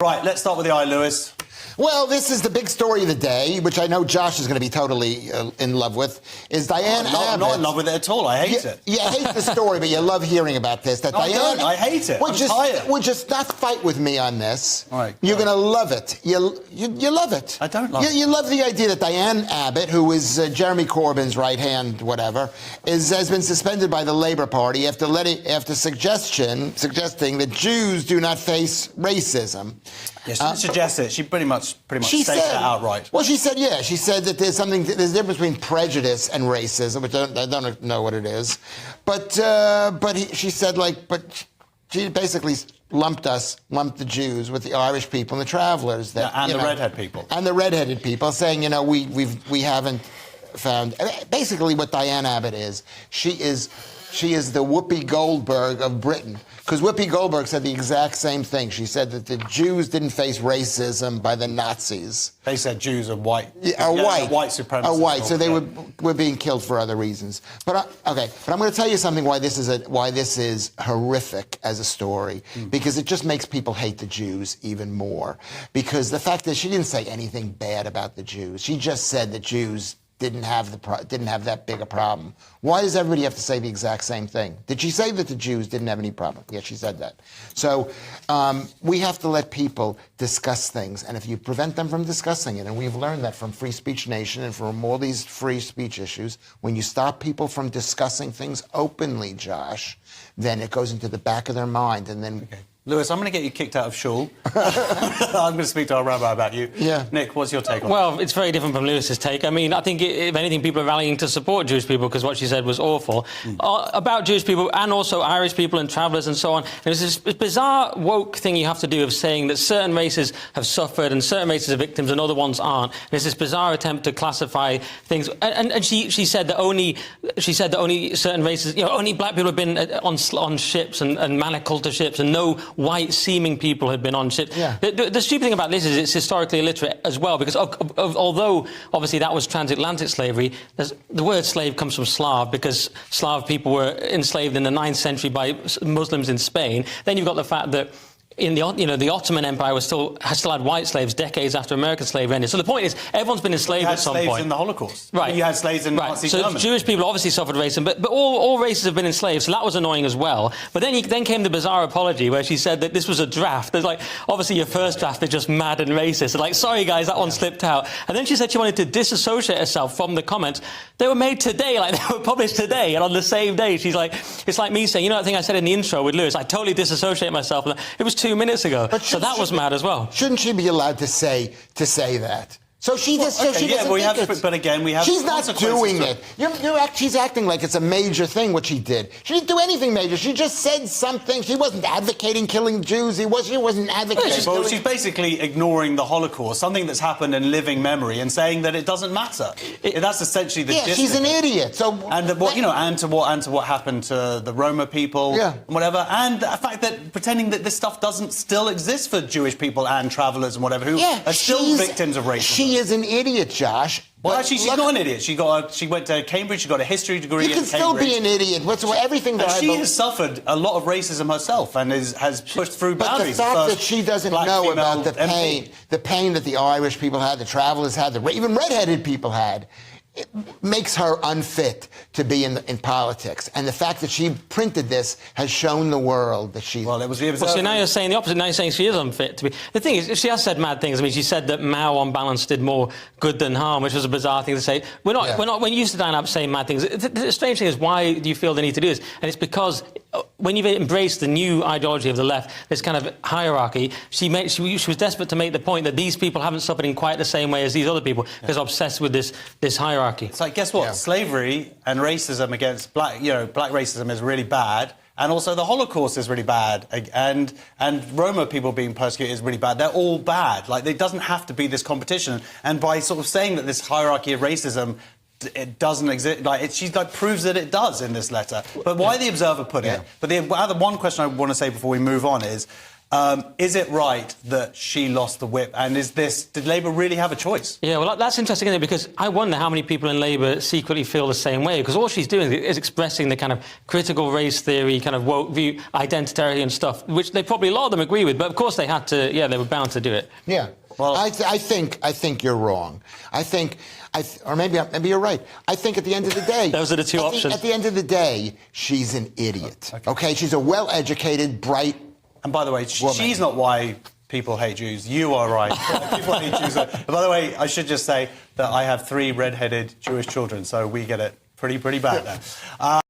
Right, let's start with the eye, Lewis. Well, this is the big story of the day, which I know Josh is going to be totally in love with, is Diane Abbott. I'm not in love with it at all. I hate it. You hate the story, but you love hearing about this. That Diane, I hate it. I'm tired. Well, just not fight with me on this. All right, You're going to love it. You love it. I don't love it. You love the idea that Diane Abbott, who is Jeremy Corbyn's right hand, whatever, has been suspended by the Labour Party after suggesting that Jews do not face racism. Yeah, she didn't suggest it. She pretty much stated that outright. Well, she said that there's a difference between prejudice and racism, which I don't know what it is. But she basically lumped the Jews with the Irish people and the travelers. And the redhead people. And the redheaded people, saying, we haven't found... Basically what Diane Abbott is, she is the Whoopi Goldberg of Britain. Because Whoopi Goldberg said the exact same thing. She said that the Jews didn't face racism by the Nazis. They said Jews are white. White supremacists. So they were being killed for other reasons. But I'm going to tell you something why this is horrific as a story, because it just makes people hate the Jews even more. Because the fact is, she didn't say anything bad about the Jews. She just said the Jews didn't have that big a problem. Why does everybody have to say the exact same thing? Did she say that the Jews didn't have any problem? Yeah, she said that. So we have to let people discuss things, and if you prevent them from discussing it, and we've learned that from Free Speech Nation and from all these free speech issues, when you stop people from discussing things openly, Josh, then it goes into the back of their mind, and then... Okay. Lewis, I'm going to get you kicked out of shul. I'm going to speak to our rabbi about you. Yeah. Nick, what's your take on Well, it's very different from Lewis's take. I mean, I think, if anything, people are rallying to support Jewish people because what she said was awful. About Jewish people and also Irish people and travellers and so on. There's this bizarre woke thing you have to do of saying that certain races have suffered and certain races are victims and other ones aren't. There's this bizarre attempt to classify things. And she said that only certain races, only black people have been on ships and manacled to ships, and no white-seeming people had been on ships. Yeah. The stupid thing about this is it's historically illiterate as well, because although obviously that was transatlantic slavery, the word slave comes from Slav, because Slav people were enslaved in the 9th century by Muslims in Spain. Then you've got the fact that in the Ottoman Empire still had white slaves decades after American slavery ended. So the point is, everyone's been enslaved at some point. You had slaves in the Holocaust. Right. You had slaves in Nazi Germany. So Jewish people obviously suffered racism, but all races have been enslaved, so that was annoying as well. But then came the bizarre apology where she said that this was a draft. There's obviously your first draft is just mad and racist. And sorry guys, that one slipped out. And then she said she wanted to disassociate herself from the comments. They were made today, they were published today, and on the same day, she's like, it's like me saying, that thing I said in the intro with Lewis, I totally disassociate myself. It was 2 minutes ago. So that was mad as well. Shouldn't she be allowed to say that? So she doesn't but again, we have. She's not doing it. She's acting like it's a major thing what she did. She didn't do anything major. She just said something. She wasn't advocating killing Jews. She wasn't advocating. Well, she's basically ignoring the Holocaust, something that's happened in living memory, and saying that it doesn't matter. That's essentially the gist. Yeah, she's an idiot. So and to what happened to the Roma people, and whatever, and the fact that pretending that this stuff doesn't still exist for Jewish people and travellers and whatever who are still victims of racism. She is an idiot, Josh. Well, actually, she's not an idiot. She went to Cambridge. She got a history degree. You can still be an idiot. Everything that she has suffered a lot of racism herself and has pushed through boundaries. But the fact that she doesn't know about the pain that the Irish people had, the travellers had, even redheaded people had, it makes her unfit to be in politics. And the fact that she printed this has shown the world that she's... Well, it was the observer. Well, so now you're saying the opposite. Now you're saying she is unfit to be... The thing is, she has said mad things. I mean, she said that Mao, on balance, did more good than harm, which was a bizarre thing to say. We're not used to Diane Abbott saying mad things. The strange thing is, why do you feel the need to do this? And it's because when you've embraced the new ideology of the left, this kind of hierarchy, she was desperate to make the point that these people haven't suffered in quite the same way as these other people, because obsessed with this hierarchy. It's like, guess what? Slavery and racism against black racism is really bad. And also the Holocaust is really bad. And Roma people being persecuted is really bad. They're all bad. It doesn't have to be this competition. And by sort of saying that this hierarchy of racism, it doesn't exist. She proves that it does in this letter. But why the Observer put it? But the other one question I want to say before we move on is, Is it right that she lost the whip? And did Labour really have a choice? Yeah, well, that's interesting, isn't it? Because I wonder how many people in Labour secretly feel the same way, because all she's doing is expressing the kind of critical race theory, kind of woke view, identitarian stuff, which they probably, a lot of them agree with, but of course they had to, they were bound to do it. Yeah. Well, I think you're wrong. Or maybe you're right. I think at the end of the day... Those are the two options. At the end of the day, she's an idiot. Okay? She's a well-educated, bright... And by the way, she's not why people hate Jews. You are right. People hate Jews. By the way, I should just say that I have 3 red-headed Jewish children, so we get it pretty bad now.